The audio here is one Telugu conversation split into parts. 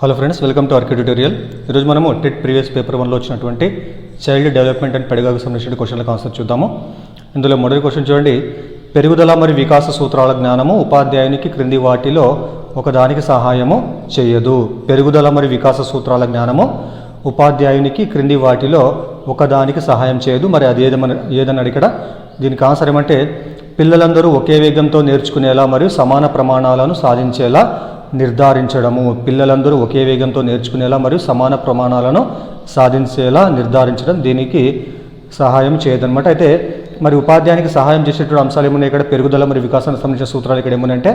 Hello friends, welcome to R K tutorial. ఈరోజు మనము టెట్ ప్రీవియస్ పేపర్ 1లో వచ్చినటువంటి చైల్డ్ డెవలప్మెంట్ అండ్ పెడగాకి సంబంధించిన క్వశ్చన్ల కాన్సెప్ట్ చూద్దాము. ఇందులో మొదటి క్వశ్చన్ చూడండి. పెరుగుదల మరియు వికాస సూత్రాల జ్ఞానము ఉపాధ్యాయునికి క్రింది వాటిలో ఒకదానికి సహాయము చేయదు. పెరుగుదల మరియు వికాస సూత్రాల జ్ఞానము ఉపాధ్యాయునికి క్రింది వాటిలో ఒకదానికి సహాయం చేయదు. మరి అది ఏదన్నాడు ఇక్కడ. దీనికి ఆన్సర్ ఏమంటే, పిల్లలందరూ ఒకే వేగంతో నేర్చుకునేలా మరియు సమాన ప్రమాణాలను సాధించేలా నిర్ధారించడము. పిల్లలందరూ ఒకే వేగంతో నేర్చుకునేలా మరియు సమాన ప్రమాణాలను సాధించేలా నిర్ధారించడం దీనికి సహాయం చేయదన్నమాట. అయితే మరి ఉపాధ్యాయునికి సహాయం చేసేటువంటి అంశాలు ఏమున్నాయి ఇక్కడ? పెరుగుదల మరియు వికాసానికి సంబంధించిన సూత్రాలు ఇక్కడ ఏమున్నాయంటే,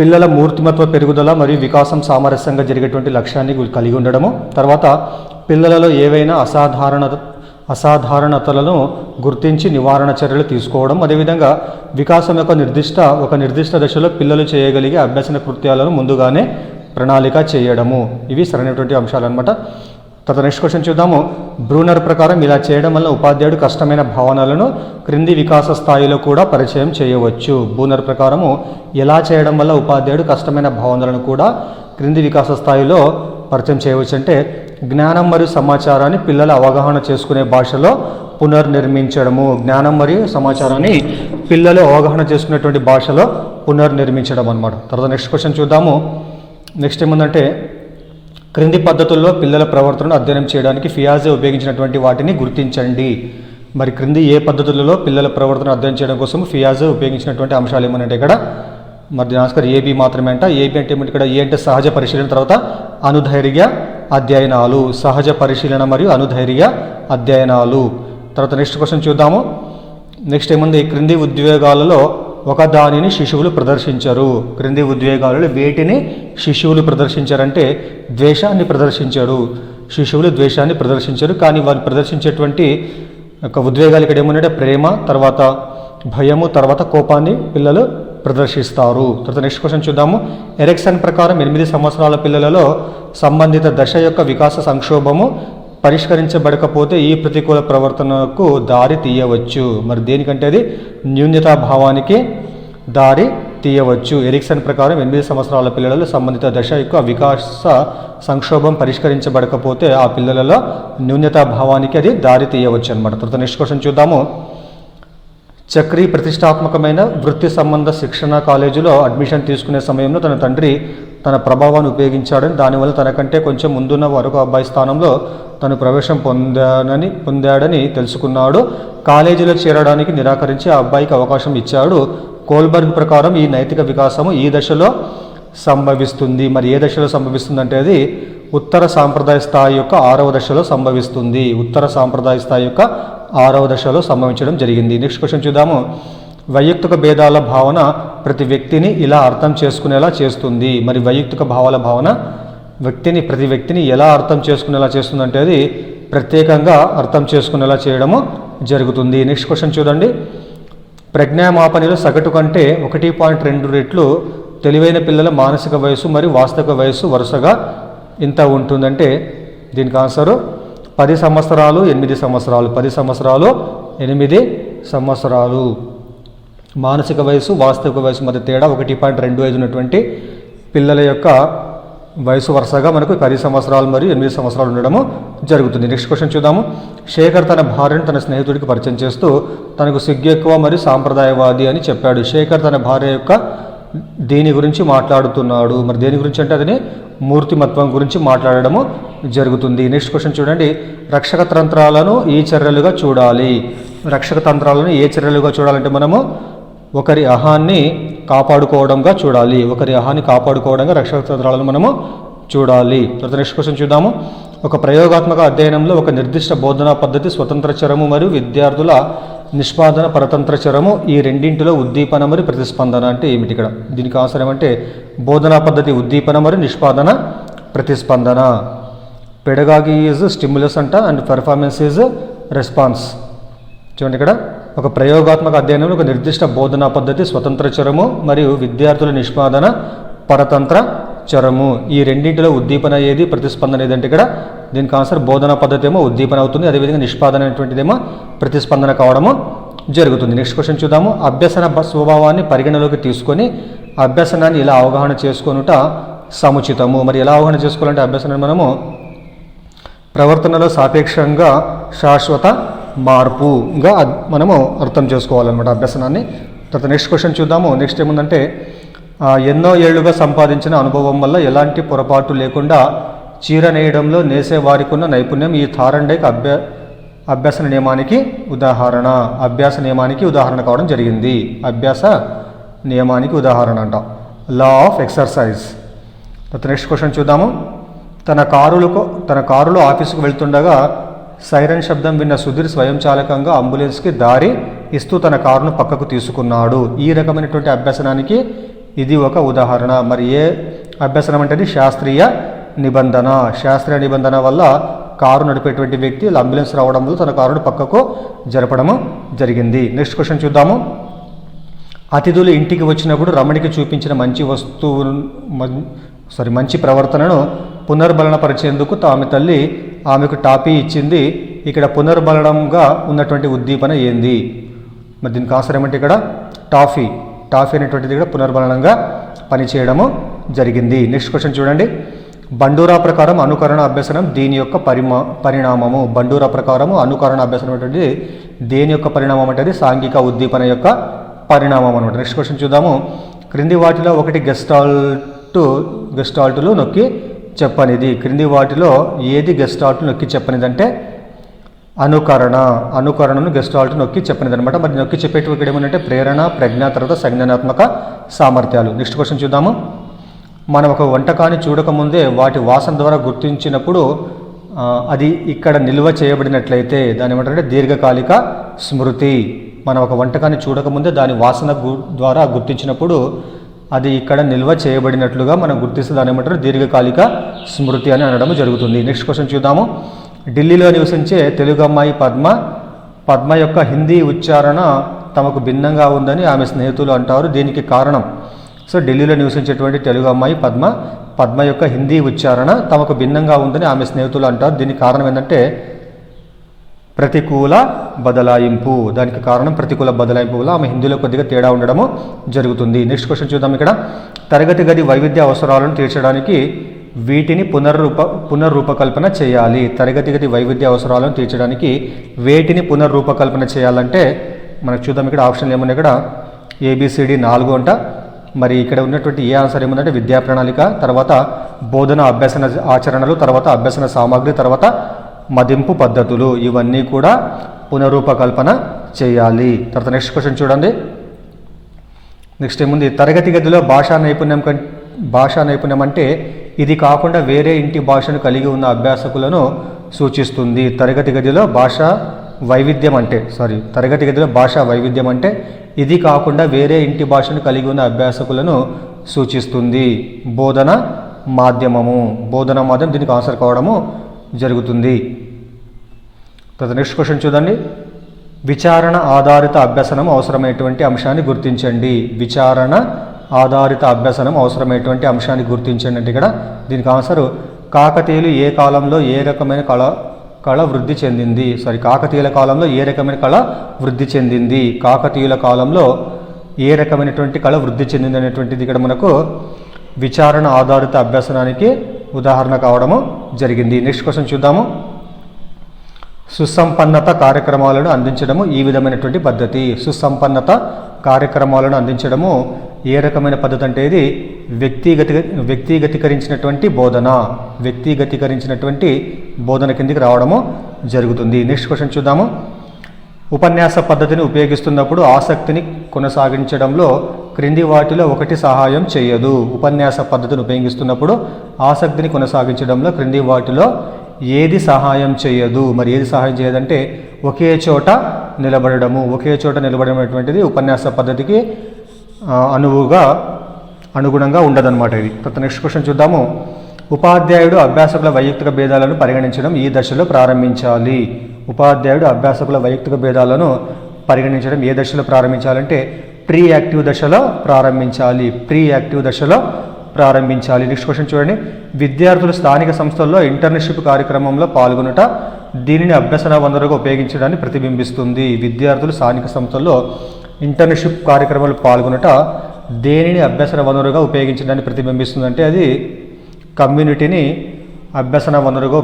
పిల్లల మూర్తిమత్వ పెరుగుదల మరియు వికాసం సామరస్యంగా జరిగేటువంటి లక్ష్యాన్ని కలిగి ఉండడము. తర్వాత పిల్లలలో ఏవైనా అసాధారణతలను గుర్తించి నివారణ చర్యలు తీసుకోవడం. అదేవిధంగా వికాసం యొక్క నిర్దిష్ట దశలో పిల్లలు చేయగలిగే అభ్యసన కృత్యాలను ముందుగానే ప్రణాళిక చేయడము. ఇవి సరైనటువంటి అంశాలు అనమాట. తర్వాత నెక్స్ట్ క్వశ్చన్ చూద్దాము. బ్రూనర్ ప్రకారం ఇలా చేయడం వల్ల ఉపాధ్యాయుడు కష్టమైన భావనలను క్రింది వికాస స్థాయిలో కూడా పరిచయం చేయవచ్చు. బ్రూనర్ ప్రకారము ఎలా చేయడం వల్ల ఉపాధ్యాయుడు కష్టమైన భావనలను కూడా క్రింది వికాస స్థాయిలో పరిచయం చేయవచ్చు అంటే, జ్ఞానం మరియు సమాచారాన్ని పిల్లల అవగాహన చేసుకునే భాషలో పునర్నిర్మించడము. జ్ఞానం మరియు సమాచారాన్ని పిల్లలు అవగాహన చేసుకునేటువంటి భాషలో పునర్నిర్మించడం అన్నమాట. తర్వాత నెక్స్ట్ క్వశ్చన్ చూద్దాము. నెక్స్ట్ ఏముందంటే, క్రింది పద్ధతుల్లో పిల్లల ప్రవర్తనను అధ్యయనం చేయడానికి ఫియాజే ఉపయోగించినటువంటి వాటిని గుర్తించండి. మరి క్రింది ఏ పద్ధతులలో పిల్లల ప్రవర్తన అధ్యయనం చేయడం కోసం ఫియాజే ఉపయోగించినటువంటి అంశాలు ఏమనంటే ఇక్కడ, మరి దీని ఆన్సర్ ఏబి మాత్రమే అంట. ఏబి అంటే ఏమిటి ఇక్కడ? ఏ అంటే సహజ పరిశీలన, తర్వాత అనుధైర్య అధ్యయనాలు. సహజ పరిశీలన మరియు అనుధైర్య అధ్యయనాలు. తర్వాత నెక్స్ట్ క్వశ్చన్ చూద్దాము. నెక్స్ట్ ఏముంది? క్రింది ఉద్వేగాలలో ఒకదానిని శిశువులు ప్రదర్శించరు. క్రింది ఉద్వేగాలలో వేటిని శిశువులు ప్రదర్శించారంటే, ద్వేషాన్ని ప్రదర్శించారు. శిశువులు ద్వేషాన్ని ప్రదర్శించరు. కానీ వారు ప్రదర్శించేటువంటి ఉద్వేగాలు ఇక్కడ ఏమున్నాయంటే ప్రేమ, తర్వాత భయము, తర్వాత కోపాన్ని పిల్లలు ప్రదర్శిస్తారు. తర్వాత నెక్స్ట్ క్వశ్చన్ చూద్దాము. ఎరిక్సన్ ప్రకారం 8 సంవత్సరాల పిల్లలలో సంబంధిత దశ యొక్క వికాస సంక్షోభము పరిష్కరించబడకపోతే ఈ ప్రతికూల ప్రవర్తనకు దారి తీయవచ్చు. మరి దేనికంటే అది న్యూన్యతా భావానికి దారి తీయవచ్చు. ఎరిక్సన్ ప్రకారం 8 సంవత్సరాల పిల్లలలో సంబంధిత దశ యొక్క వికాస సంక్షోభం పరిష్కరించబడకపోతే ఆ పిల్లలలో న్యూన్యతా భావానికి అది దారి తీయవచ్చు అనమాట. తర్వాత నెక్స్ట్ క్వశ్చన్ చూద్దాము. చక్రి ప్రతిష్టాత్మకమైన వృత్తి సంబంధ శిక్షణ కాలేజీలో అడ్మిషన్ తీసుకునే సమయంలో తన తండ్రి తన ప్రభావాన్ని ఉపయోగించాడని, దానివల్ల తనకంటే కొంచెం ముందున్న మరొక అబ్బాయి స్థానంలో తను ప్రవేశం పొందాడని తెలుసుకున్నాడు. కాలేజీలో చేరడానికి నిరాకరించి ఆ అబ్బాయికి అవకాశం ఇచ్చాడు. కోల్బర్గ్ ప్రకారం ఈ నైతిక వికాసము ఈ దశలో సంభవిస్తుంది. మరి ఏ దశలో సంభవిస్తుంది అంటే అది ఉత్తర సాంప్రదాయ స్థాయి యొక్క 6వ దశలో సంభవిస్తుంది. ఉత్తర సాంప్రదాయ స్థాయి యొక్క 6వ దశలో సంభవించడం జరిగింది. నెక్స్ట్ క్వశ్చన్ చూద్దాము. వైయక్తిక భేదాల భావన ప్రతి వ్యక్తిని ఇలా అర్థం చేసుకునేలా చేస్తుంది. మరి వైయక్తిక భావాల భావన ప్రతి వ్యక్తిని ఎలా అర్థం చేసుకునేలా చేస్తుందంటే అది ప్రత్యేకంగా అర్థం చేసుకునేలా చేయడము జరుగుతుంది. నెక్స్ట్ క్వశ్చన్ చూడండి. ప్రజ్ఞామాపనలో సగటు కంటే 1.2 రెట్లు తెలివైన పిల్లల మానసిక వయసు మరియు వాస్తవిక వయస్సు వరుసగా ఇంత ఉంటుందంటే దీనికి ఆన్సరు 10 సంవత్సరాలు 8 సంవత్సరాలు. 10 సంవత్సరాలు 8 సంవత్సరాలు. మానసిక వయసు వాస్తవిక వయసు మధ్య తేడా 1.25 ఉన్నటువంటి పిల్లల యొక్క వయసు వరుసగా మనకు 10 సంవత్సరాలు మరియు 8 సంవత్సరాలు ఉండడము జరుగుతుంది. నెక్స్ట్ క్వశ్చన్ చూద్దాము. శేఖర్ తన భార్యను తన స్నేహితుడికి పరిచయం చేస్తూ తనకు సిగ్గు ఎక్కువ మరియు సాంప్రదాయవాది అని చెప్పాడు. శేఖర్ తన భార్య యొక్క దేని గురించి మాట్లాడుతున్నాడు? మరి దేని గురించి అంటే అతని మూర్తిమత్వం గురించి మాట్లాడడము జరుగుతుంది. నెక్స్ట్ క్వశ్చన్ చూడండి. రక్షక తంత్రాలను ఏ చర్యలుగా చూడాలి? రక్షక తంత్రాలను ఏ చర్యలుగా చూడాలంటే మనము ఒకరి అహాన్ని కాపాడుకోవడంగా చూడాలి. ఒకరి అహాన్ని కాపాడుకోవడంగా రక్షక తంత్రాలను మనము చూడాలి. తర్వాత నెక్స్ట్ క్వశ్చన్ చూద్దాము. ఒక ప్రయోగాత్మక అధ్యయనంలో ఒక నిర్దిష్ట బోధనా పద్ధతి స్వతంత్ర చరము మరియు విద్యార్థుల నిష్పాదన పరతంత్ర చరము, ఈ రెండింటిలో ఉద్దీపన మరియు ప్రతిస్పందన అంటే ఏమిటి ఇక్కడ? దీనికి ఆన్సర్ ఏమంటే బోధనా పద్ధతి ఉద్దీపన మరియు నిష్పాదన ప్రతిస్పందన. పెడగాగి ఈజ్ స్టిమ్యులస్ అంట అండ్ పెర్ఫార్మెన్స్ ఈజ్ రెస్పాన్స్. చూడండి ఇక్కడ ఒక ప్రయోగాత్మక అధ్యయనంలో ఒక నిర్దిష్ట బోధనా పద్ధతి స్వతంత్ర చరము మరియు విద్యార్థుల నిష్పాదన పరతంత్ర చరము, ఈ రెండింటిలో ఉద్దీపన ఏది ప్రతిస్పందన ఏదంటే ఇక్కడ దీనికి ఆన్సర్ బోధనా పద్ధతి ఏమో ఉద్దీపన అవుతుంది, అదేవిధంగా నిష్పాదన అనేటువంటిదేమో ప్రతిస్పందన కావడము జరుగుతుంది. నెక్స్ట్ క్వశ్చన్ చూద్దాము. అభ్యసన స్వభావాన్ని పరిగణలోకి తీసుకొని అభ్యసనాన్ని ఇలా అవగాహన చేసుకొనుట సముచితము. మరి ఎలా అవగాహన చేసుకోవాలంటే అభ్యాసాన్ని మనము ప్రవర్తనలో సాపేక్షంగా శాశ్వత మార్పుగా మనము అర్థం చేసుకోవాలన్నమాట అభ్యసనాన్ని. తర్వాత నెక్స్ట్ క్వశ్చన్ చూద్దాము. నెక్స్ట్ ఏముందంటే ఎన్నో ఏళ్లుగా సంపాదించిన అనుభవం వల్ల ఎలాంటి పొరపాటు లేకుండా చీర నేయడంలో నేసే వారికి ఉన్న నైపుణ్యం ఈ థారండైక్ అభ్యాస నియమానికి ఉదాహరణ. అభ్యాస నియమానికి ఉదాహరణ కావడం జరిగింది. అభ్యాస నియమానికి ఉదాహరణ అంట, లా ఆఫ్ ఎక్సర్సైజ్. తర్వాత నెక్స్ట్ క్వశ్చన్ చూద్దాము. తన కారులో ఆఫీసుకు వెళ్తుండగా సైరన్ శబ్దం విన్న సుధీర్ స్వయంచాలకంగా అంబులెన్స్కి దారి ఇస్తూ తన కారును పక్కకు తీసుకున్నాడు. ఈ రకమైనటువంటి అభ్యసనానికి ఇది ఒక ఉదాహరణ. మరి ఏ అభ్యసనం అంటే శాస్త్రీయ నిబంధన. శాస్త్రీయ నిబంధన వల్ల కారు నడిపేటువంటి వ్యక్తి అంబులెన్స్ రావడం వల్ల తన కారును పక్కకు జరపడము జరిగింది. నెక్స్ట్ క్వశ్చన్ చూద్దాము. అతిథులు ఇంటికి వచ్చినప్పుడు రమణికి చూపించిన మంచి ప్రవర్తనను పునర్బలనపరిచేందుకు ఆమె తల్లి ఆమెకు టాపీ ఇచ్చింది. ఇక్కడ పునర్బలనంగా ఉన్నటువంటి ఉద్దీపన ఏంది? మరి దీనికి ఆన్సర్ ఏమంటే ఇక్కడ టాఫీ అనేటువంటిది ఇక్కడ పునర్బలనంగా పనిచేయడము జరిగింది. నెక్స్ట్ క్వశ్చన్ చూడండి. బండూరా ప్రకారం అనుకరణ అభ్యసనం దీని యొక్క పరిణామము. బండూరా ప్రకారము అనుకరణ అభ్యసనం అంటే దేని యొక్క పరిణామం అంటే సాంఘిక ఉద్దీపన యొక్క పరిణామం అనమాట. నెక్స్ట్ క్వశ్చన్ చూద్దాము. క్రింది వాటిలో ఒకటి గెస్టాల్టులు నొక్కి చెప్పనిది. క్రింది వాటిలో ఏది గెస్టాల్ట్ నొక్కి చెప్పనిది అంటే అనుకరణను గెస్టాల్ట్ నొక్కి చెప్పనిది అనమాట. మరి నొక్కి చెప్పేటివి ఇక్కడ ఏమంటే ప్రేరణ, ప్రజ్ఞ, తర్వాత సంజ్ఞానాత్మక సామర్థ్యాలు. నెక్స్ట్ క్వశ్చన్ చూద్దాము. మనం ఒక వంటకాన్ని చూడకముందే వాటి వాసన ద్వారా గుర్తించినప్పుడు అది ఇక్కడ నిల్వ చేయబడినట్లయితే దాని ఏమంటారంటే దీర్ఘకాలిక స్మృతి. మనం ఒక వంటకాన్ని చూడకముందే దాని వాసన ద్వారా గుర్తించినప్పుడు అది ఇక్కడ నిల్వ చేయబడినట్లుగా మనం గుర్తిస్తే దాని ఏమంటారు దీర్ఘకాలిక స్మృతి అని అనడం జరుగుతుంది. నెక్స్ట్ క్వశ్చన్ చూద్దాము. ఢిల్లీలో నివసించే తెలుగు అమ్మాయి పద్మ యొక్క హిందీ ఉచ్చారణ తమకు భిన్నంగా ఉందని ఆమె స్నేహితులు అంటారు. దీనికి కారణం ఢిల్లీలో నివసించేటువంటి తెలుగు అమ్మాయి పద్మ యొక్క హిందీ ఉచ్చారణ తమకు భిన్నంగా ఉందని ఆమె స్నేహితులు అంటారు. దీనికి కారణం ఏంటంటే ప్రతికూల బదలాయింపు. దానికి కారణం ప్రతికూల బదలాయింపు వల్ల ఆమె హిందీలో కొద్దిగా తేడా ఉండడము జరుగుతుంది. నెక్స్ట్ క్వశ్చన్ చూద్దాం. ఇక్కడ తరగతి గది వైవిధ్య అవసరాలను తీర్చడానికి వీటిని పునర్రూపకల్పన చేయాలి. తరగతి గది వైవిధ్య అవసరాలను తీర్చడానికి వేటిని పునర్రూపకల్పన చేయాలంటే మనకు చూద్దాం. ఇక్కడ ఆప్షన్లు ఏమన్నా ఇక్కడ ABCD 4 అంట. మరి ఇక్కడ ఉన్నటువంటి ఏ ఆన్సర్ ఏముందంటే విద్యా ప్రణాళిక, తర్వాత బోధన అభ్యసన ఆచరణలు, తర్వాత అభ్యసన సామాగ్రి, తర్వాత మదింపు పద్ధతులు. ఇవన్నీ కూడా పునరూపకల్పన చేయాలి. తర్వాత నెక్స్ట్ క్వశ్చన్ చూడండి. నెక్స్ట్ ఏముంది? తరగతి గదిలో భాషా నైపుణ్యం అంటే ఇది కాకుండా వేరే ఇంటి భాషను కలిగి ఉన్న అభ్యాసకులను సూచిస్తుంది. తరగతి గదిలో భాషా వైవిధ్యం అంటే ఇది కాకుండా వేరే ఇంటి భాషను కలిగి ఉన్న అభ్యాసకులను సూచిస్తుంది. బోధన మాధ్యమం దీనికి ఆన్సర్ కావడము జరుగుతుంది. తర్వాత నెక్స్ట్ క్వశ్చన్ చూడండి. విచారణ ఆధారిత అభ్యసనం అవసరమైనటువంటి అంశాన్ని గుర్తించండి. విచారణ ఆధారిత అభ్యసనం అవసరమైనటువంటి అంశాన్ని గుర్తించండి అంటే ఇక్కడ దీనికి ఆన్సర్ కాకతీయులు ఏ కాలంలో ఏ రకమైన కళ వృద్ధి చెందింది. కాకతీయుల కాలంలో ఏ రకమైన కళ వృద్ధి చెందింది. కాకతీయుల కాలంలో ఏ రకమైనటువంటి కళ వృద్ధి చెందింది అనేటువంటిది ఇక్కడ మనకు విచారణ ఆధారిత అభ్యసనానికి ఉదాహరణ కావడము జరిగింది. నెక్స్ట్ క్వశ్చన్ చూద్దాము. సుసంపన్నత కార్యక్రమాలను అందించడము ఈ విధమైనటువంటి పద్ధతి. సుసంపన్నత కార్యక్రమాలను అందించడము ఏ రకమైన పద్ధతి అంటే ఇది వ్యక్తిగతీకరించినటువంటి బోధన కిందికి రావడము జరుగుతుంది. నెక్స్ట్ క్వశ్చన్ చూద్దాము. ఉపన్యాస పద్ధతిని ఉపయోగిస్తున్నప్పుడు ఆసక్తిని కొనసాగించడంలో క్రింది వాటిలో ఒకటి సహాయం చేయదు. ఉపన్యాస పద్ధతిని ఉపయోగిస్తున్నప్పుడు ఆసక్తిని కొనసాగించడంలో క్రింది వాటిలో ఏది సహాయం చేయదు? మరి ఏది సహాయం చేయదంటే ఒకే చోట నిలబడడం అనేటువంటిది ఉపన్యాస పద్ధతికి అనుగుణంగా ఉండదన్నమాట ఇది. తర్వాత నెక్స్ట్ క్వశ్చన్ చూద్దాము. ఉపాధ్యాయుడు అభ్యాసకుల వైయక్తిక భేదాలను పరిగణించడం ఈ దశలో ప్రారంభించాలి. ఉపాధ్యాయుడు అభ్యాసకుల వైయక్తిక భేదాలను పరిగణించడం ఏ దశలో ప్రారంభించాలంటే ప్రీ యాక్టివ్ దశలో ప్రారంభించాలి. నెక్స్ట్ క్వశ్చన్ చూడండి. విద్యార్థులు స్థానిక సంస్థల్లో ఇంటర్న్షిప్ కార్యక్రమంలో పాల్గొనుట దీనిని అభ్యసన వనరుగా ఉపయోగించడాన్ని ప్రతిబింబిస్తుంది. విద్యార్థులు స్థానిక సంస్థల్లో ఇంటర్న్షిప్ కార్యక్రమాలు పాల్గొనుట దేనిని అభ్యసన వనరుగా ఉపయోగించడాన్ని ప్రతిబింబిస్తుందంటే అది కమ్యూనిటీని అభ్యసన వనరుగా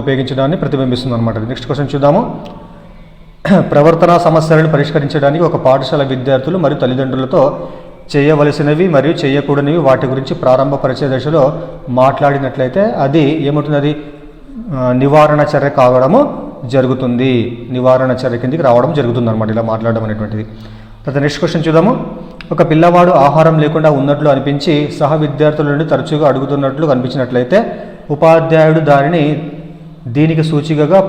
ఉపయోగించడాన్ని ప్రతిబింబిస్తుంది అనమాట. నెక్స్ట్ క్వశ్చన్ చూద్దాము. ప్రవర్తనా సమస్యలను పరిష్కరించడానికి ఒక పాఠశాల విద్యార్థులు మరియు తల్లిదండ్రులతో చేయవలసినవి మరియు చేయకూడనివి వాటి గురించి ప్రారంభ పరిచయ దశలో మాట్లాడినట్లయితే అది ఏముంటుంది? నివారణ చర్య కావడము జరుగుతుంది. నివారణ చర్య కిందికి రావడం జరుగుతుంది అనమాట ఇలా మాట్లాడడం అనేటువంటిది. తర్వాత నెక్స్ట్ క్వశ్చన్ చూద్దాము. ఒక పిల్లవాడు ఆహారం లేకుండా ఉన్నట్లు అనిపించి సహ విద్యార్థుల నుండి తరచుగా అడుగుతున్నట్లు కనిపించినట్లయితే ఉపాధ్యాయుడు దీనికి సూచికగా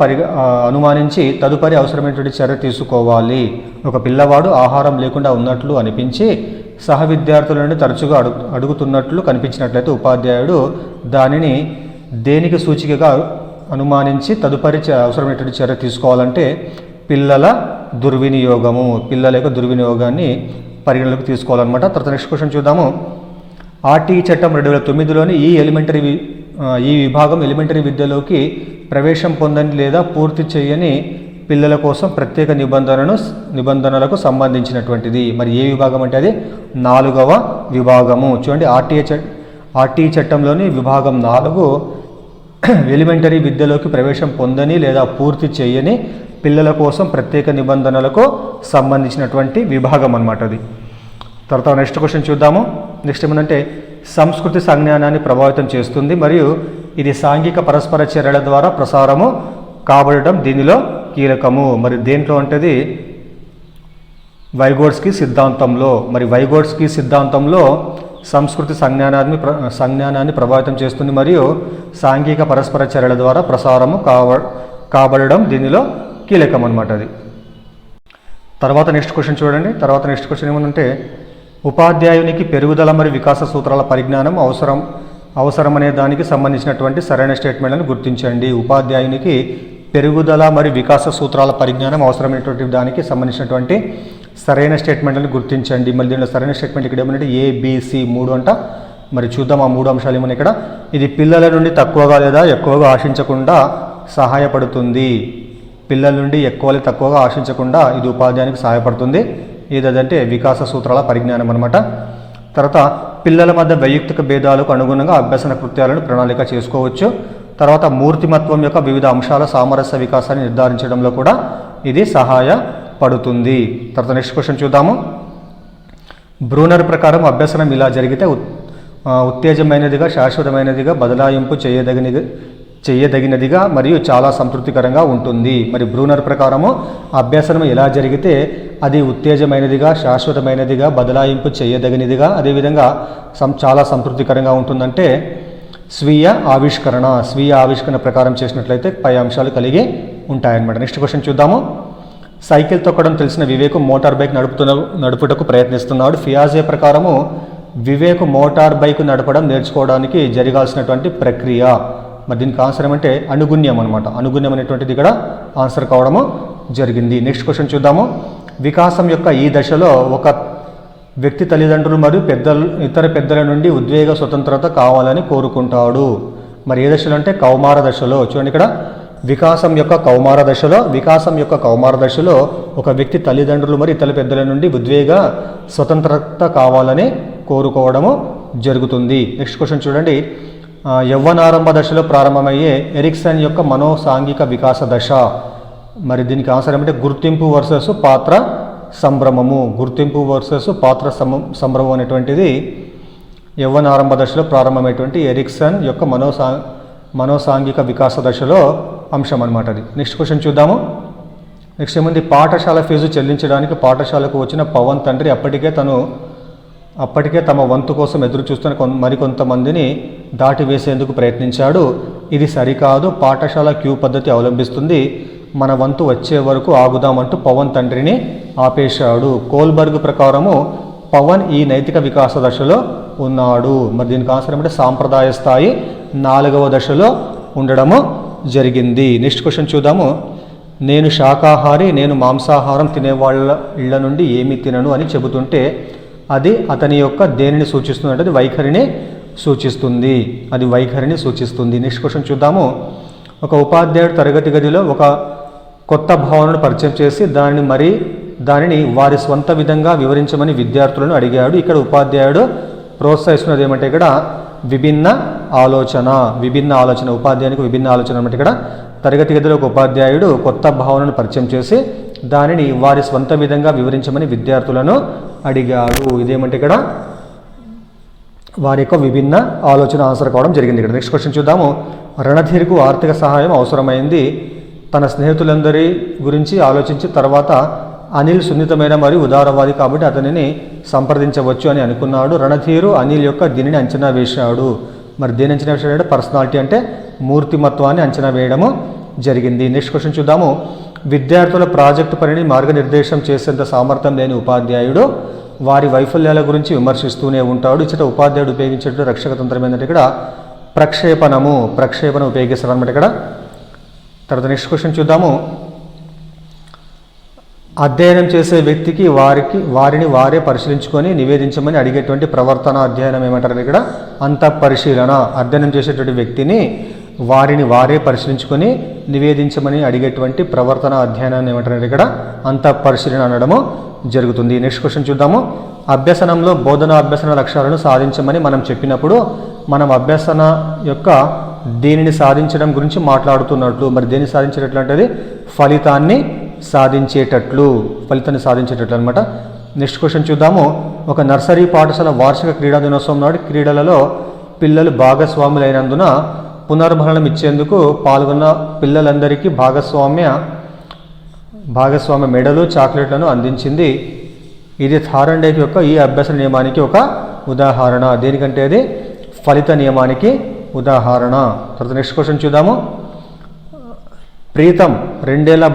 అనుమానించి తదుపరి అవసరమైనటువంటి చర్య తీసుకోవాలి. ఒక పిల్లవాడు ఆహారం లేకుండా ఉన్నట్లు అనిపించి సహ విద్యార్థుల నుండి తరచుగా అడుగుతున్నట్లు కనిపించినట్లయితే ఉపాధ్యాయుడు దానిని దేనికి సూచికగా అనుమానించి తదుపరి అవసరమైనటువంటి చర్య తీసుకోవాలంటే పిల్లల యొక్క దుర్వినియోగాన్ని పరిగణలోకి తీసుకోవాలన్నమాట. తర్వాత నెక్స్ట్ క్వశ్చన్ చూద్దాము. ఆర్టీఈ చట్టం 2009లోని ఈ విభాగం ఎలిమెంటరీ విద్యలోకి ప్రవేశం పొందని లేదా పూర్తి చేయని పిల్లల కోసం ప్రత్యేక నిబంధనలకు సంబంధించినటువంటిది. మరి ఏ విభాగం అంటే అది 4వ విభాగము. చూడండి, ఆర్టీఈ చట్టంలోని విభాగం 4 ఎలిమెంటరీ విద్యలోకి ప్రవేశం పొందని లేదా పూర్తి చేయని పిల్లల కోసం ప్రత్యేక నిబంధనలకు సంబంధించినటువంటి విభాగం అన్నమాట అది. తర్వాత నెక్స్ట్ క్వశ్చన్ చూద్దాము. నెక్స్ట్ ఏమంటే సంస్కృతి సంజ్ఞానాన్ని ప్రభావితం చేస్తుంది మరియు ఇది సాంఘిక పరస్పర చర్యల ద్వారా ప్రసారము కాబడటం దీనిలో కీలకము. మరి దేంట్లో అంటే వైగోట్స్కీ సిద్ధాంతంలో. మరి వైగోట్స్కీ సిద్ధాంతంలో సంస్కృతి సంజ్ఞానాన్ని ప్రభావితం చేస్తుంది మరియు సాంఘిక పరస్పర చర్యల ద్వారా ప్రసారము కాబడడం దీనిలో కీలకం అన్నమాట అది. తర్వాత నెక్స్ట్ క్వశ్చన్ చూడండి. తర్వాత నెక్స్ట్ క్వశ్చన్ ఏమంటే ఉపాధ్యాయునికి పెరుగుదల మరియు వికాస సూత్రాల పరిజ్ఞానం అవసరమనే దానికి సంబంధించినటువంటి సరైన స్టేట్మెంట్లను గుర్తించండి. ఉపాధ్యాయునికి పెరుగుదల మరియు వికాస సూత్రాల పరిజ్ఞానం అవసరమైనటువంటి దానికి సంబంధించినటువంటి సరైన స్టేట్మెంట్లను గుర్తించండి. మళ్ళీ దీనిలో సరైన స్టేట్మెంట్ ఇక్కడ ఏమంటే ABC 3 అంట. మరి చూద్దాం ఆ 3 అంశాలు ఏమన్నా ఇక్కడ. ఇది పిల్లల నుండి తక్కువగా లేదా ఎక్కువగా ఆశించకుండా సహాయపడుతుంది. పిల్లల నుండి తక్కువగా ఆశించకుండా ఇది ఉపాధ్యాయునికి సహాయపడుతుంది. ఏదంటే వికాస సూత్రాల పరిజ్ఞానం అనమాట. తర్వాత పిల్లల మధ్య వైయక్తిక భేదాలకు అనుగుణంగా అభ్యసన కృత్యాలను ప్రణాళిక చేసుకోవచ్చు. తర్వాత మూర్తిమత్వం యొక్క వివిధ అంశాల సామరస్య వికాసాన్ని నిర్ధారించడంలో కూడా ఇది సహాయపడుతుంది. తర్వాత నెక్స్ట్ క్వశ్చన్ చూద్దాము. బ్రూనర్ ప్రకారం అభ్యసనం ఇలా జరిగితే ఉత్తేజమైనదిగా, శాశ్వతమైనదిగా, బదలాయింపు చేయదగినదిగా మరియు చాలా సంతృప్తికరంగా ఉంటుంది. మరి బ్రూనర్ ప్రకారము అభ్యసనం ఎలా జరిగితే అది ఉత్తేజమైనదిగా, శాశ్వతమైనదిగా, బదలాయింపు చేయదగినదిగా, అదేవిధంగా చాలా సంతృప్తికరంగా ఉంటుందంటే స్వీయ ఆవిష్కరణ ప్రకారం చేసినట్లయితే పై అంశాలు కలిగి ఉంటాయన్నమాట. నెక్స్ట్ క్వశ్చన్ చూద్దాము. సైకిల్ తొక్కడం తెలిసిన వివేక్ మోటార్ బైక్ నడుపుటకు ప్రయత్నిస్తున్నాడు. ఫియాజే ప్రకారము వివేక్ మోటార్ బైక్ నడపడం నేర్చుకోవడానికి జరగాల్సినటువంటి ప్రక్రియ. మరి దీనికి ఆన్సర్ ఏమంటే అనుగుణ్యం అనమాట. అనుగుణ్యం అనేటువంటిది ఇక్కడ ఆన్సర్ కావడము జరిగింది. నెక్స్ట్ క్వశ్చన్ చూద్దాము. వికాసం యొక్క ఈ దశలో ఒక వ్యక్తి తల్లిదండ్రులు మరియు ఇతర పెద్దల నుండి ఉద్వేగ స్వతంత్రత కావాలని కోరుకుంటాడు. మరి ఏ దశలో అంటే కౌమార దశలో. చూడండి ఇక్కడ వికాసం యొక్క కౌమార దశలో ఒక వ్యక్తి తల్లిదండ్రులు మరియు ఇతర పెద్దల నుండి ఉద్వేగ స్వతంత్రత కావాలని కోరుకోవడము జరుగుతుంది. నెక్స్ట్ క్వశ్చన్ చూడండి. యవ్వనారంభ దశలో ప్రారంభమయ్యే ఎరిక్సన్ యొక్క మనోసాంఘిక వికాస దశ. మరి దీనికి ఆన్సర్ ఏమంటే గుర్తింపు వర్సెస్ పాత్ర సంభ్రమం అనేటువంటిది యవ్వనారంభ దశలో ప్రారంభమైనటువంటి ఎరిక్సన్ యొక్క మనోసాంఘిక వికాస దశలో అంశం అనమాట అది. నెక్స్ట్ క్వశ్చన్ చూద్దాము. నెక్స్ట్ ఏముంది. పాఠశాల ఫీజు చెల్లించడానికి పాఠశాలకు వచ్చిన పవన్ తండ్రి అప్పటికే తమ వంతు కోసం ఎదురు చూస్తున్న మరికొంతమందిని దాటివేసేందుకు ప్రయత్నించాడు. ఇది సరికాదు, పాఠశాల క్యూ పద్ధతి అవలంబిస్తుంది, మన వంతు వచ్చే వరకు ఆగుదామంటూ పవన్ తండ్రిని ఆపేశాడు. కోల్బర్గ్ ప్రకారము పవన్ ఈ నైతిక వికాస దశలో ఉన్నాడు. మరి దీనికి ఆన్సర్ ఏమంటే సాంప్రదాయ స్థాయి 4వ దశలో ఉండడము జరిగింది. నెక్స్ట్ క్వశ్చన్ చూద్దాము. నేను శాకాహారి, నేను మాంసాహారం తినేవాళ్ళ ఇళ్ల నుండి ఏమీ తినను అని చెబుతుంటే అది అతని యొక్క దేనిని సూచిస్తుంది అంటే అది వైఖరిని సూచిస్తుంది. నెక్స్ట్ క్వశ్చన్ చూద్దాము. ఒక ఉపాధ్యాయుడు తరగతి గదిలో ఒక కొత్త భావనను పరిచయం చేసి దానిని దానిని వారి స్వంత విధంగా వివరించమని విద్యార్థులను అడిగాడు. ఇక్కడ ఉపాధ్యాయుడు ప్రోత్సహిస్తున్నది ఏమంటే ఇక్కడ విభిన్న ఆలోచన. ఉపాధ్యాయునికి విభిన్న ఆలోచన అంటే ఇక్కడ తరగతి గదిలో ఒక ఉపాధ్యాయుడు కొత్త భావనను పరిచయం చేసి దానిని వారి స్వంత విధంగా వివరించమని విద్యార్థులను అడిగాడు. ఇదేమంటే ఇక్కడ వారి యొక్క విభిన్న ఆలోచన ఆన్సర్ కావడం జరిగింది. ఇక్కడ నెక్స్ట్ క్వశ్చన్ చూద్దాము. రణధీర్కు ఆర్థిక సహాయం అవసరమైంది. తన స్నేహితులందరి గురించి ఆలోచించి తర్వాత అనిల్ సున్నితమైన మరియు ఉదారవాది కాబట్టి అతనిని సంప్రదించవచ్చు అని అనుకున్నాడు. రణధీరు అనిల్ యొక్క దీనిని అంచనా వేశాడు. మరి దేని అంచనా వేశాడు? పర్సనాలిటీ అంటే మూర్తిమత్వాన్ని అంచనా వేయడము జరిగింది. నెక్స్ట్ క్వశ్చన్ చూద్దాము. విద్యార్థుల ప్రాజెక్టు పనిని మార్గనిర్దేశం చేసేంత సామర్థ్యం లేని ఉపాధ్యాయుడు వారి వైఫల్యాల గురించి విమర్శిస్తూనే ఉంటాడు. ఇచ్చట ఉపాధ్యాయుడు ఉపయోగించేటువంటి రక్షక తంత్రం ఏంటంటే ఇక్కడ ప్రక్షేపణ ఉపయోగిస్తారు అనమాట ఇక్కడ. తర్వాత నెక్స్ట్ క్వశ్చన్ చూద్దాము. అధ్యయనం చేసే వ్యక్తికి వారిని వారే పరిశీలించుకొని నివేదించమని అడిగేటువంటి ప్రవర్తన అధ్యయనం ఏమంటారు ఇక్కడ? అంతఃపరిశీలన. అధ్యయనం చేసేటువంటి వ్యక్తిని వారిని వారే పరిశీలించుకొని నివేదించమని అడిగేటువంటి ప్రవర్తన అధ్యయనాన్ని ఏమంటారు ఇక్కడ? అంతఃపరిశీలన అనడము జరుగుతుంది. నెక్స్ట్ క్వశ్చన్ చూద్దాము. అభ్యసనంలో బోధన అభ్యసన లక్ష్యాలను సాధించమని మనం చెప్పినప్పుడు మనం అభ్యసన యొక్క దేనిని సాధించడం గురించి మాట్లాడుతున్నట్లు. మరి దేన్ని సాధించేటట్లు అంటే ఫలితాన్ని సాధించేటట్లు అనమాట. నెక్స్ట్ క్వశ్చన్ చూద్దాము. ఒక నర్సరీ పాఠశాల వార్షిక క్రీడా దినోత్సవం నాడు క్రీడలలో పిల్లలు భాగస్వాములైనందున పునర్భరణం ఇచ్చేందుకు పాల్గొన్న పిల్లలందరికీ భాగస్వామ్య మెడలు చాక్లెట్లను అందించింది. ఇది థారండేక్ యొక్క ఈ అభ్యాస నియమానికి ఒక ఉదాహరణ. దేనికంటే అది ఫలిత నియమానికి ఉదాహరణ. తర్వాత నెక్స్ట్ క్వశ్చన్ చూద్దాము. ప్రీతం రెండేళ్ల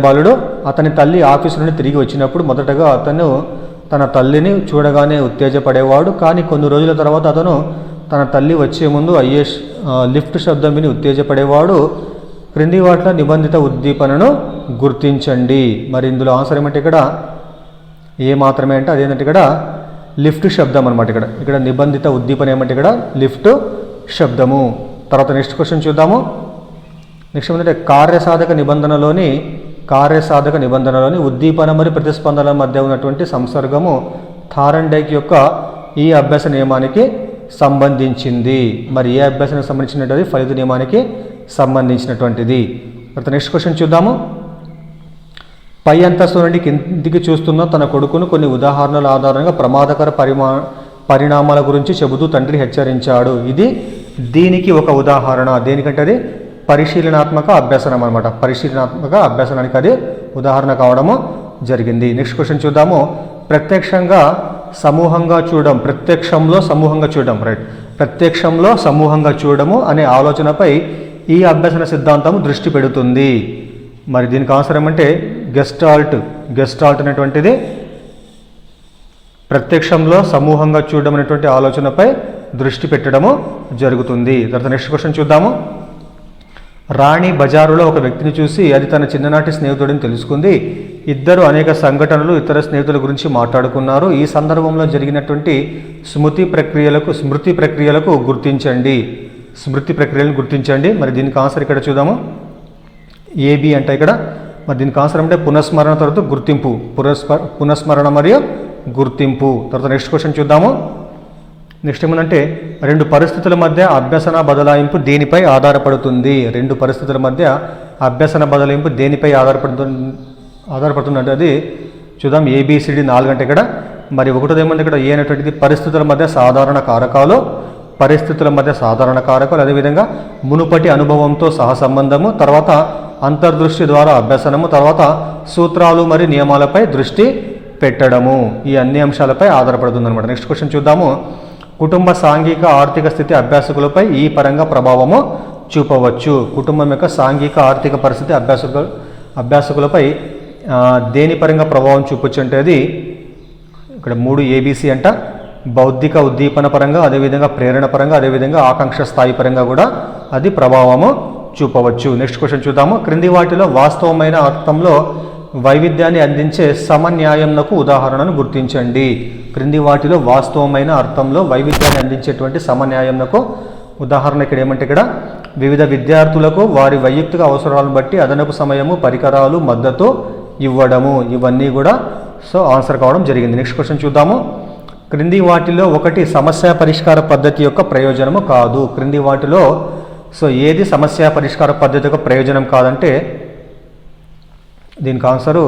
బాలుడు అతని తల్లి ఆఫీసు నుండి తిరిగి వచ్చినప్పుడు మొదటగా అతను తన తల్లిని చూడగానే ఉత్తేజపడేవాడు. కానీ కొన్ని రోజుల తర్వాత అతను తన తల్లి వచ్చే ముందు అయ్యే లిఫ్ట్ శబ్దం విని ఉత్తేజపడేవాడు. క్రింది వాటిలో నిబంధిత ఉద్దీపనను గుర్తించండి. మరి ఇందులో ఆన్సర్ ఏమంటే ఇక్కడ ఏ మాత్రమే అంటే అదేంటంటే ఇక్కడ లిఫ్ట్ శబ్దం అనమాట. ఇక్కడ నిబంధిత ఉద్దీపన ఏమంటే ఇక్కడ లిఫ్ట్ శబ్దము. తర్వాత నెక్స్ట్ క్వశ్చన్ చూద్దాము. నెక్స్ట్ ఏమంటే కార్యసాధక నిబంధనలోని ఉద్దీపన మరియు ప్రతిస్పందనల మధ్య ఉన్నటువంటి సంసర్గము థారండైక్ యొక్క ఈ అభ్యాస నియమానికి సంబంధించింది. మరి ఏ అభ్యాసానికి సంబంధించినది? ఫలిత నియమానికి సంబంధించినటువంటిది. తర్వాత నెక్స్ట్ క్వశ్చన్ చూద్దాము. పై అంతస్తు నుండి కిందికి చూస్తున్న తన కొడుకును కొన్ని ఉదాహరణల ఆధారంగా ప్రమాదకర పరిణామాల గురించి చెబుతూ తండ్రి హెచ్చరించాడు. ఇది దీనికి ఒక ఉదాహరణ. దేనికంటే అది పరిశీలనాత్మక అభ్యసనం అనమాట. పరిశీలనాత్మక అభ్యసనానికి అది ఉదాహరణ కావడము జరిగింది. నెక్స్ట్ క్వశ్చన్ చూద్దాము. ప్రత్యక్షంలో సమూహంగా చూడము అనే ఆలోచనపై ఈ అభ్యసన సిద్ధాంతం దృష్టి పెడుతుంది. మరి దీనికి ఆన్సర్ ఏమంటే గెస్టాల్ట్ అనేటువంటిది ప్రత్యక్షంలో సమూహంగా చూడడం అనేటువంటి ఆలోచనపై దృష్టి పెట్టడము జరుగుతుంది. తర్వాత నెక్స్ట్ క్వశ్చన్ చూద్దాము. రాణి బజారులో ఒక వ్యక్తిని చూసి అది తన చిన్ననాటి స్నేహితుడిని తెలుసుకుంది. ఇద్దరు అనేక సంఘటనలు ఇతర స్నేహితుల గురించి మాట్లాడుకున్నారు. ఈ సందర్భంలో జరిగినటువంటి స్మృతి ప్రక్రియలను గుర్తించండి. మరి దీనికి ఆన్సర్ ఇక్కడ చూద్దాము. ఏబి అంటే ఇక్కడ మరి దీనికి ఆన్సర్ అంటే పునఃస్మరణ తర్వాత గుర్తింపు. పునఃస్మరణ మరియు గుర్తింపు. తర్వాత నెక్స్ట్ క్వశ్చన్ చూద్దాము. నెక్స్ట్ ఏమంటే రెండు పరిస్థితుల మధ్య అభ్యసన బదలాయింపు దేనిపై ఆధారపడుతుంది? దేనిపై ఆధారపడుతుంది అంటే అది చూద్దాం. ఏబిసిడి 4 అంటే ఇక్కడ మరి ఒకటోది ఏమంటే ఇక్కడ ఏ అనేటువంటిది పరిస్థితుల మధ్య సాధారణ కారకాలు, అదేవిధంగా మునుపటి అనుభవంతో సహసంబంధము, తర్వాత అంతర్దృష్టి ద్వారా అభ్యసనము, తర్వాత సూత్రాలు మరియు నియమాలపై దృష్టి పెట్టడము. ఈ అన్ని అంశాలపై ఆధారపడుతుంది అనమాట. నెక్స్ట్ క్వశ్చన్ చూద్దాము. కుటుంబ సాంఘిక ఆర్థిక స్థితి అభ్యాసకులపై ఈ పరంగా ప్రభావము చూపవచ్చు. కుటుంబం యొక్క సాంఘిక ఆర్థిక పరిస్థితి అభ్యాసకులపై దేని పరంగా ప్రభావం చూపొచ్చు అంటే అది ఇక్కడ 3 ABC అంట. బౌద్ధిక ఉద్దీపన పరంగా, అదేవిధంగా ప్రేరణ పరంగా, అదేవిధంగా ఆకాంక్ష స్థాయి పరంగా కూడా అది ప్రభావము చూపవచ్చు. నెక్స్ట్ క్వశ్చన్ చూద్దాము. క్రింది వాటిలో వాస్తవమైన అర్థంలో వైవిధ్యాన్ని అందించే సమన్యాయంకు ఉదాహరణను గుర్తించండి. క్రింది వాటిలో వాస్తవమైన అర్థంలో వైవిధ్యాన్ని అందించేటువంటి సమన్యాయంకు ఉదాహరణ ఇక్కడ ఏమంటే ఇక్కడ వివిధ విద్యార్థులకు వారి వైయక్తిక అవసరాలను బట్టి అదనపు సమయము, పరికరాలు, మద్దతు ఇవ్వడము, ఇవన్నీ కూడా సో ఆన్సర్ కావడం జరిగింది. నెక్స్ట్ క్వశ్చన్ చూద్దాము. క్రింది వాటిలో ఒకటి సమస్య పరిష్కార పద్ధతి యొక్క ప్రయోజనము కాదు. క్రింది వాటిలో సో ఏది సమస్య పరిష్కార పద్ధతి యొక్క ప్రయోజనం కాదంటే దీనికి ఆన్సరు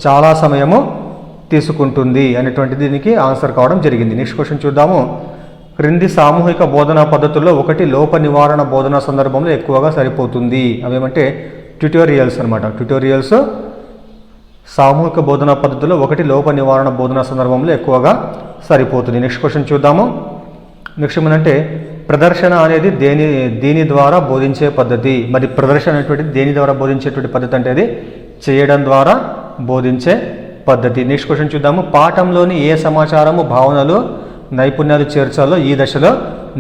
చాలా సమయము తీసుకుంటుంది అనేటువంటిది దీనికి ఆన్సర్ కావడం జరిగింది. నెక్స్ట్ క్వశ్చన్ చూద్దాము. క్రింది సామూహిక బోధనా పద్ధతుల్లో ఒకటి లోప నివారణ బోధనా సందర్భంలో ఎక్కువగా సరిపోతుంది. అవేమంటే ట్యుటోరియల్స్ అనమాట. ట్యుటోరియల్స్ సామూహిక బోధనా పద్ధతుల్లో ఒకటి లోప నివారణ బోధనా సందర్భంలో ఎక్కువగా సరిపోతుంది. నెక్స్ట్ క్వశ్చన్ చూద్దాము. నెక్స్ట్ ఏమంటే ప్రదర్శన అనేది దీని ద్వారా బోధించే పద్ధతి. మరి ప్రదర్శన అనేటువంటిది దేని ద్వారా బోధించేటువంటి పద్ధతి అంటే అది చేయడం ద్వారా బోధించే పద్ధతి. నెక్స్ట్ క్వశ్చన్ చూద్దాము. పాఠంలోని ఏ సమాచారము భావనలు నైపుణ్యాలు చేర్చాలో ఈ దశలో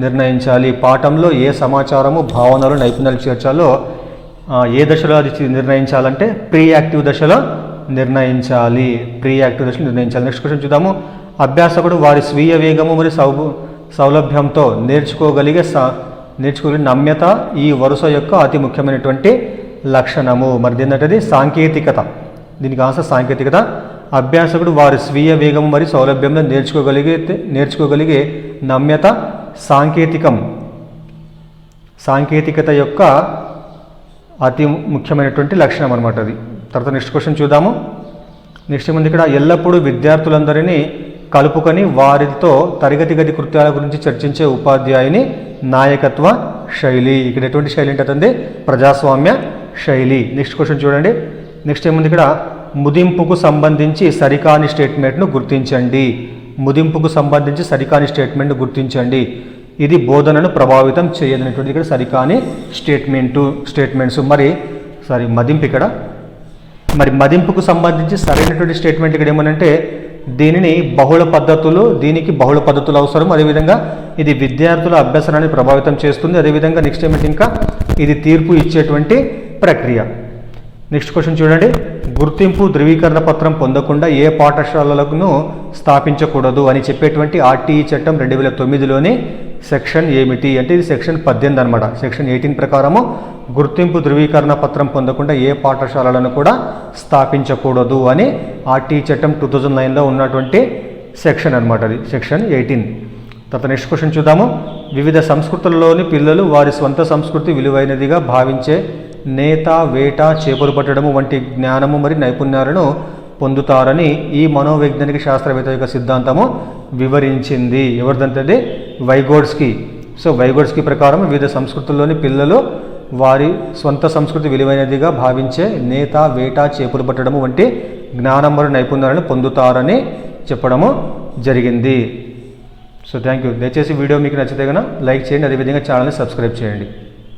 నిర్ణయించాలి. పాఠంలో ఏ సమాచారము భావనలు నైపుణ్యాలు చేర్చాలో ఏ దశలో అది నిర్ణయించాలంటే ప్రీ యాక్టివ్ దశలో నిర్ణయించాలి. ప్రీ యాక్టివ్ దశలో నిర్ణయించాలి. నెక్స్ట్ క్వశ్చన్ చూద్దాము. అభ్యాసకుడు వారి స్వీయ వేగము మరియు సౌలభ్యంతో నేర్చుకోగలిగే నమ్యత ఈ వరుస యొక్క అతి ముఖ్యమైనటువంటి లక్షణము. మరి ఏంటంటే సాంకేతికత. దీనికి ఆన్సర్ సాంకేతికత. అభ్యాసకుడు వారి స్వీయ వేగము మరియు సౌలభ్యంలో నేర్చుకోగలిగే నమ్యత సాంకేతికత యొక్క అతి ముఖ్యమైనటువంటి లక్షణం అనమాట అది. తర్వాత నెక్స్ట్ క్వశ్చన్ చూద్దాము. నెక్స్ట్ ఏముంది ఇక్కడ, ఎల్లప్పుడూ విద్యార్థులందరినీ కలుపుకొని వారితో తరగతి గది కృత్యాల గురించి చర్చించే ఉపాధ్యాయుని నాయకత్వ శైలి. ఇక్కడ ఎటువంటి శైలి అంటే ప్రజాస్వామ్య శైలి. నెక్స్ట్ క్వశ్చన్ చూడండి. నెక్స్ట్ ఏముంది ఇక్కడ, ముదింపుకు సంబంధించి సరికాని స్టేట్మెంట్ను గుర్తించండి. ముదింపుకు సంబంధించి సరికాని స్టేట్మెంట్ను గుర్తించండి. ఇది బోధనను ప్రభావితం చేయదనేటువంటి ఇక్కడ సరికాని స్టేట్మెంట్స్. మదింపు ఇక్కడ మరి మదింపుకు సంబంధించి సరైనటువంటి స్టేట్మెంట్ ఇక్కడ ఏమనంటే దీనికి బహుళ పద్ధతులు అవసరం. అదేవిధంగా ఇది విద్యార్థుల అభ్యసనాన్ని ప్రభావితం చేస్తుంది. అదేవిధంగా నెక్స్ట్ ఏమిటి ఇంకా ఇది తీర్పు ఇచ్చేటువంటి ప్రక్రియ. నెక్స్ట్ క్వశ్చన్ చూడండి. గుర్తింపు ధృవీకరణ పత్రం పొందకుండా ఏ పాఠశాలలను స్థాపించకూడదు అని చెప్పేటువంటి ఆర్టీఈ చట్టం 2009లోని సెక్షన్ ఏమిటి అంటే ఇది సెక్షన్ 18 అనమాట. సెక్షన్ 18 ప్రకారము గుర్తింపు ధృవీకరణ పత్రం పొందకుండా ఏ పాఠశాలలను కూడా స్థాపించకూడదు అని ఆర్టీఈ చట్టం 2009లో ఉన్నటువంటి సెక్షన్ అనమాట. అది సెక్షన్ 18. తర్వాత నెక్స్ట్ క్వశ్చన్ చూద్దాము. వివిధ సంస్కృతుల్లోని పిల్లలు వారి స్వంత సంస్కృతి విలువైనదిగా భావించే నేత, వేట, చేపలు పట్టడము వంటి జ్ఞానము మరియు నైపుణ్యాలను పొందుతారని ఈ మనోవైజ్ఞానిక శాస్త్రవేత్త యొక్క సిద్ధాంతము వివరించింది. ఎవరిదంటే వైగోడ్స్కీ. సో వైగోడ్స్కీ ప్రకారం వివిధ సంస్కృతుల్లోని పిల్లలు వారి స్వంత సంస్కృతి విలువైనదిగా భావించే నేత, వేట, చేపలు పట్టడము వంటి జ్ఞానం మరియు నైపుణ్యాలను పొందుతారని చెప్పడము జరిగింది. So thank you. దయచేసి వీడియో మీకు నచ్చితే కనుక లైక్ చేయండి. అదేవిధంగా ఛానల్ని సబ్స్క్రైబ్ చేయండి.